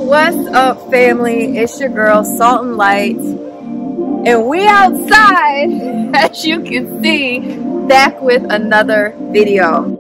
What's up, family? It's your girl Salt and Light, and we outside, as you can see, back with another video.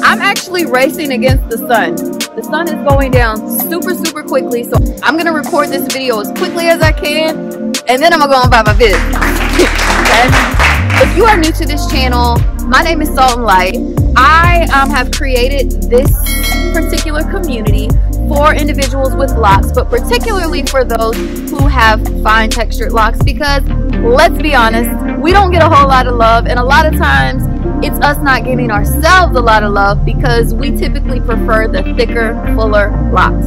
I'm actually racing against the sun. The sun is going down super quickly, so I'm gonna record this video as quickly as I can, and then I'm gonna go on about my business. Okay? If you are new to this channel, my name is Salt and Light. I have created this particular community for individuals with locks, but particularly for those who have fine textured locks, because let's be honest, we don't get a whole lot of love, and a lot of times it's us not giving ourselves a lot of love because we typically prefer the thicker, fuller locks.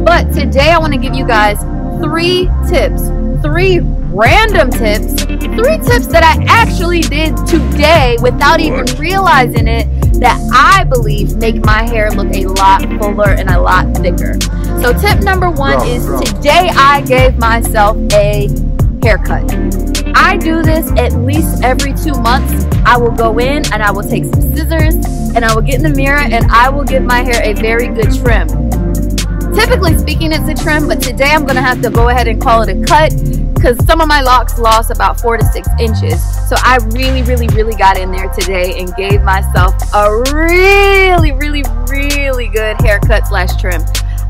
But today I want to give you guys three random tips, three tips that I actually did today without even realizing it, that I believe make my hair look a lot fuller and a lot thicker. So tip number one is today I gave myself a haircut. I do this at least every 2 months. I will go in and I will take some scissors and I will get in the mirror and I will give my hair a very good trim. Typically speaking, it's a trim, but today I'm gonna have to go ahead and call it a cut because some of my locks lost about 4 to 6 inches. So I really got in there today and gave myself a really good haircut slash trim.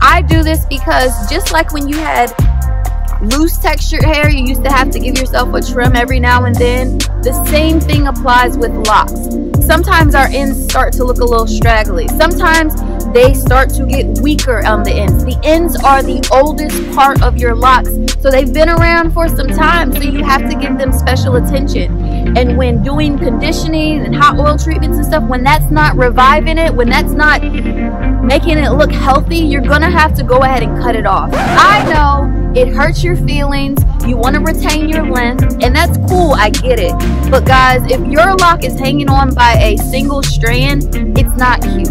I do this because just like when you had loose textured hair, you used to have to give yourself a trim every now and then. The same thing applies with locks. Sometimes our ends start to look a little straggly. Sometimes they start to get weaker on the ends. The ends are the oldest part of your locks, so they've been around for some time, so you have to give them special attention. And when doing conditioning and hot oil treatments and stuff, when that's not reviving it, when that's not making it look healthy, you're gonna have to go ahead and cut it off. I know it hurts your feelings, you want to retain your length, and that's cool, I get it. But guys, if your lock is hanging on by a single strand, it's not cute.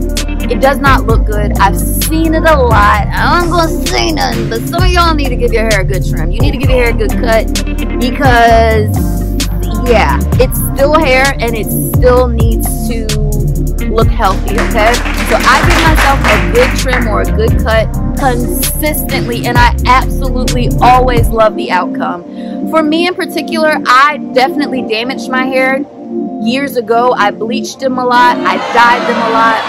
It does not look good. I've seen it a lot. I'm gonna say nothing, but some of y'all need to give your hair a good trim. You need to give your hair a good cut because, yeah, it's still hair and it still needs to look healthy, okay? So I give myself a good trim or a good cut consistently, and I absolutely always love the outcome. For me in particular, I definitely damaged my hair years ago. I bleached them a lot, I dyed them a lot.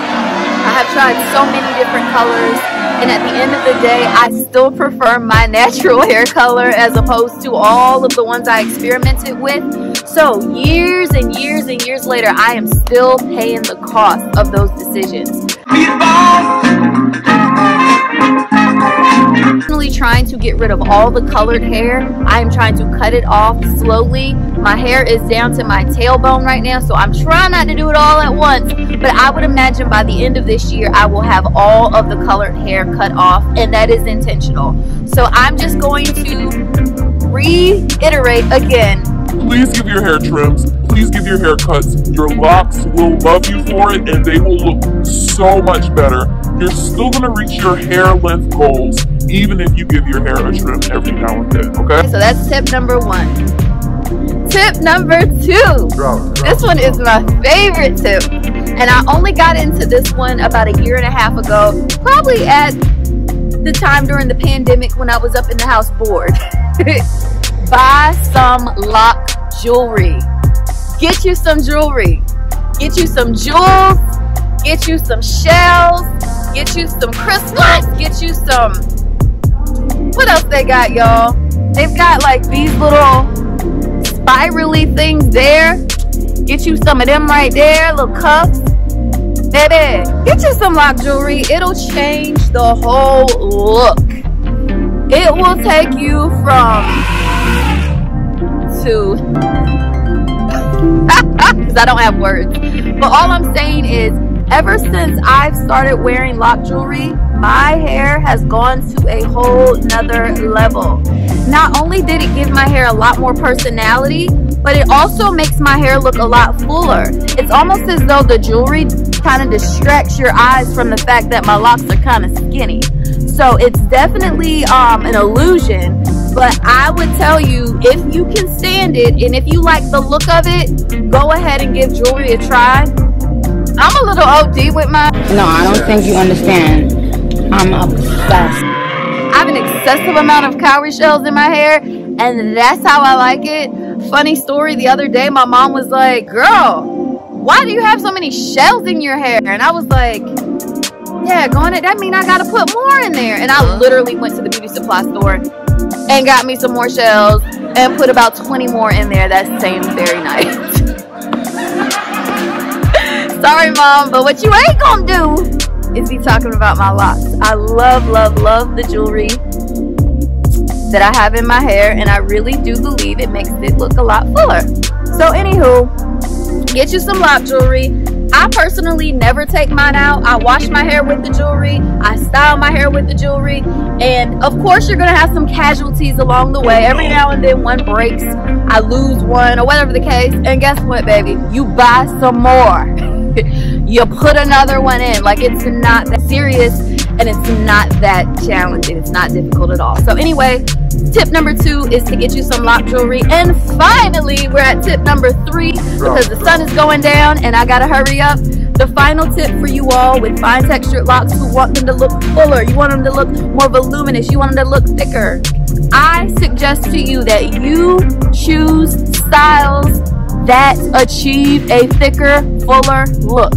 I have tried so many different colors, and at the end of the day, I still prefer my natural hair color as opposed to all of the ones I experimented with. So years and years later, I am still paying the cost of those decisions. Trying to get rid of all the colored hair. I am trying to cut it off slowly. My hair is down to my tailbone right now, so I'm trying not to do it all at once, but I would imagine by the end of this year I will have all of the colored hair cut off, and that is intentional. So I'm just going to reiterate again. Please give your hair trims. Please give your hair cuts. Your locks will love you for it, and they will look so much better. You're still going to reach your hair length goals even if you give your hair a trim every now and then, okay? So that's tip number one. Tip number two. This one is my favorite tip, and I only got into this one about 1.5 years ago, probably at the time during the pandemic when I was up in the house bored. Buy some lock jewelry. Get you some jewelry. Get you some jewels. Get you some shells. Get you some crystals. Get you some... What else they got, y'all? They've got like these little spirally things there. Get you some of them right there. Little cuffs. Baby, get you some lock jewelry. It'll change the whole look. It will take you from... because I don't have words, but all I'm saying is ever since I've started wearing lock jewelry, my hair has gone to a whole nother level. Not only did it give my hair a lot more personality, but it also makes my hair look a lot fuller. It's almost as though the jewelry kind of distracts your eyes from the fact that my locks are kind of skinny. So it's definitely an illusion, But I would tell you, if you can stand it and if you like the look of it, go ahead and give jewelry a try. I'm a little OD with my... No, I don't think you understand. I'm obsessed. I have an excessive amount of cowrie shells in my hair, and that's how I like it. Funny story, the other day my mom was like, girl, why do you have so many shells in your hair? And I was like, yeah, that mean I gotta put more in there. And I literally went to the beauty supply store and got me some more shells and put about 20 more in there that same very night. Sorry, Mom, but what you ain't gonna do is be talking about my locks. I love, love, love the jewelry that I have in my hair, and I really do believe it makes it look a lot fuller. So anywho, get you some lock jewelry. I personally never take mine out. I wash my hair with the jewelry. I style my hair with the jewelry. And of course, you're gonna have some casualties along the way. Every now and then one breaks, I lose one, or whatever the case. And guess what, baby? You buy some more. You put another one in. Like, it's not that serious, and it's not that challenging. It's not difficult at all. So anyway, tip number 2 is to get you some lock jewelry. And finally, we're at tip number 3 because the sun is going down and I gotta hurry up. The final tip for you all with fine textured locks who want them to look fuller, you want them to look more voluminous, you want them to look thicker, I suggest to you that you choose styles that achieve a thicker, fuller look.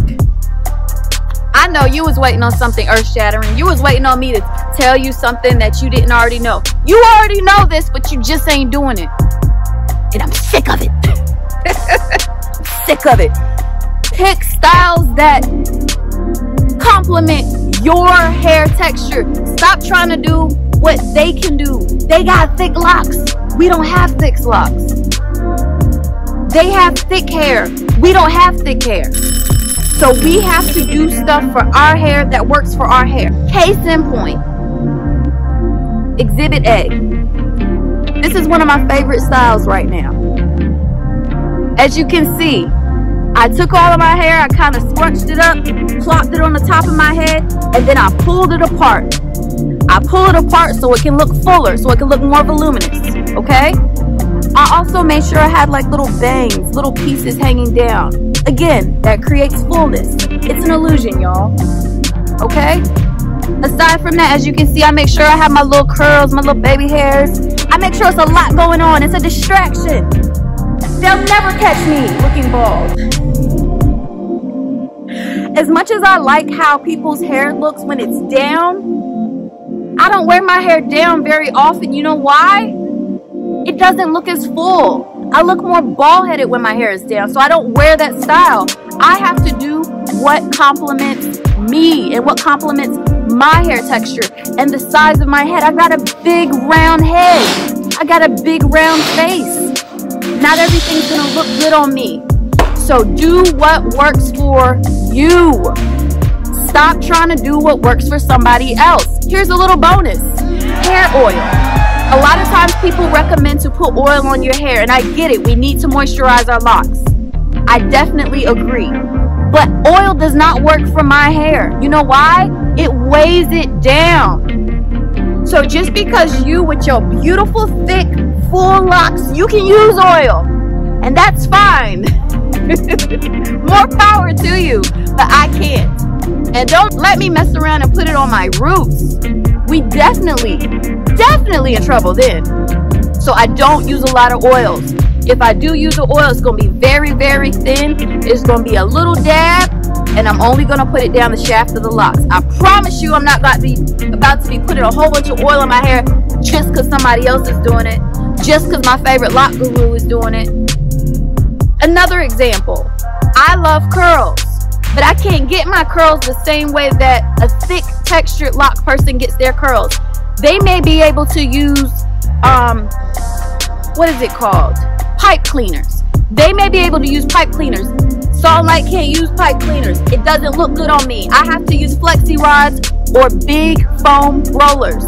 I know you was waiting on something earth-shattering. You was waiting on me to tell you something that you didn't already know. You already know this, but you just ain't doing it. And I'm sick of it. Sick of it. Pick styles that complement your hair texture. Stop trying to do what they can do. They got thick locks. We don't have thick locks. They have thick hair. We don't have thick hair. So we have to do stuff for our hair that works for our hair. Case in point, Exhibit A. This is one of my favorite styles right now. As you can see, I took all of my hair, I kind of scrunched it up, plopped it on the top of my head, and then I pulled it apart. I pull it apart so it can look fuller, so it can look more voluminous, okay? I also made sure I had like little bangs, little pieces hanging down. Again, that creates fullness. It's an illusion, y'all. Okay? Aside from that, as you can see, I make sure I have my little curls, my little baby hairs. I make sure it's a lot going on. It's a distraction. They'll never catch me looking bald. As much as I like how people's hair looks when it's down, I don't wear my hair down very often. You know why? It doesn't look as full. I look more bald-headed when my hair is down, so I don't wear that style. I have to do what complements me and what complements my hair texture and the size of my head. I got a big round head. I got a big round face. Not everything's gonna look good on me. So do what works for you. Stop trying to do what works for somebody else. Here's a little bonus. Hair oil. A lot of times people recommend to put oil on your hair, and I get it. We need to moisturize our locks. I definitely agree. But oil does not work for my hair. You know why? It weighs it down. So just because you, with your beautiful, thick, full locks, you can use oil. And that's fine. More power to you. But I can't. And don't let me mess around and put it on my roots. We definitely in trouble then. So I don't use a lot of oils. If I do use the oil, it's going to be very, very thin. It's going to be a little dab, and I'm only going to put it down the shaft of the locks. I promise you I'm not about to be putting a whole bunch of oil in my hair just because somebody else is doing it, just because my favorite lock guru is doing it. Another example, I love curls, but I can't get my curls the same way that a thick textured lock person gets their curls. They may be able to use, what is it called? Pipe cleaners. They may be able to use pipe cleaners. Salt Light can't use pipe cleaners. It doesn't look good on me. I have to use flexi rods or big foam rollers.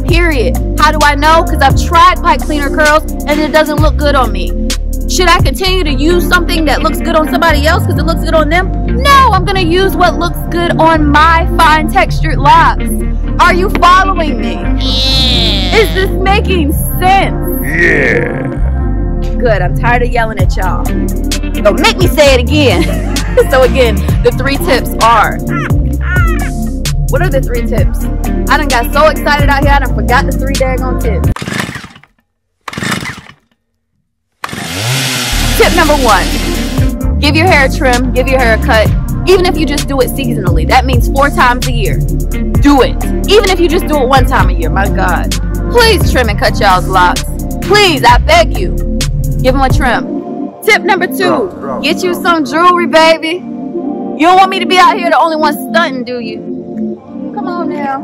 Period. How do I know? Because I've tried pipe cleaner curls and it doesn't look good on me. Should I continue to use something that looks good on somebody else because it looks good on them? No, I'm gonna use what looks good on my fine textured locks. Are you following me? Yeah. Is this making sense? Yeah. Good, I'm tired of yelling at y'all. Don't make me say it again. So again, the 3 tips are. What are the 3 tips? I done got so excited out here, I done forgot the 3 daggone tips. Tip number 1. Give your hair a trim, give your hair a cut. Even if you just do it seasonally. That means 4 times a year. Do it. Even if you just do it 1 time a year. My God. Please trim and cut y'all's locks. Please, I beg you. Give them a trim. Tip number 2. Get you some jewelry, baby. You don't want me to be out here the only one stunting, do you? Come on now.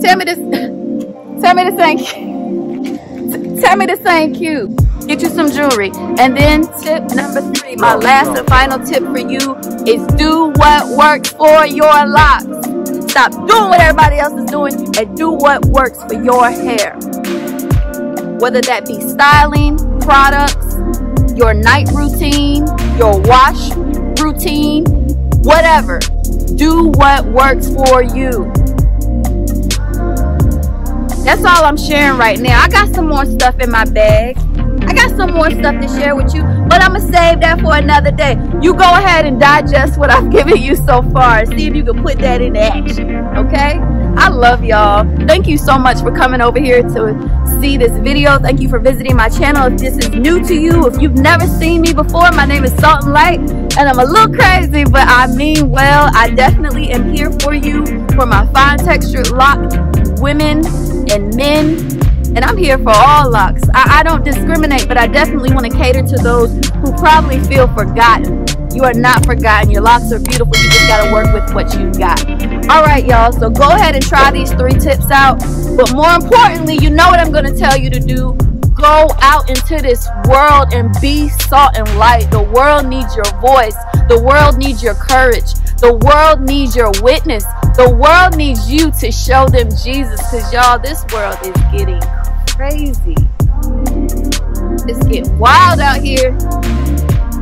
Tell me this ain't cute. Tell me this ain't cute. Get you some jewelry. And then tip number 3, my last and final tip for you is do what works for your locks. Stop doing what everybody else is doing and do what works for your hair. Whether that be styling, products, your night routine, your wash routine, whatever. Do what works for you. That's all I'm sharing right now. I got some more stuff in my bag. I got some more stuff to share with you, but I'm going to save that for another day. You go ahead and digest what I've given you so far and see if you can put that into action, okay? I love y'all. Thank you so much for coming over here to see this video. Thank you for visiting my channel. If this is new to you, if you've never seen me before, my name is Salt and Light, and I'm a little crazy, but I mean well. I definitely am here for you, for my fine textured lock women and men. And I'm here for all locks. I don't discriminate, but I definitely want to cater to those who probably feel forgotten. You are not forgotten. Your locks are beautiful. You just got to work with what you got. All right, y'all. So go ahead and try these 3 tips out. But more importantly, you know what I'm going to tell you to do. Go out into this world and be salt and light. The world needs your voice. The world needs your courage. The world needs your witness. The world needs you to show them Jesus. Because, y'all, this world is getting crazy. It's getting wild out here.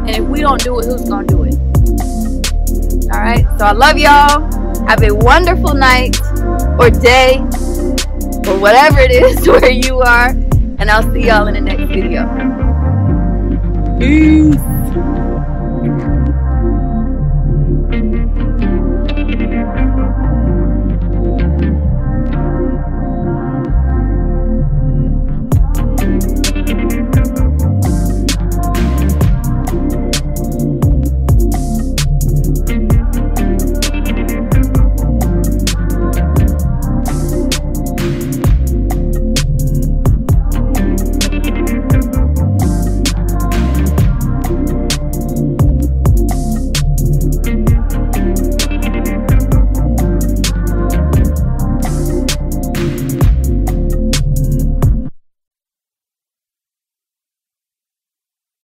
And if we don't do it, who's going to do it? All right. So I love y'all. Have a wonderful night or day or whatever it is where you are. And I'll see y'all in the next video. Peace.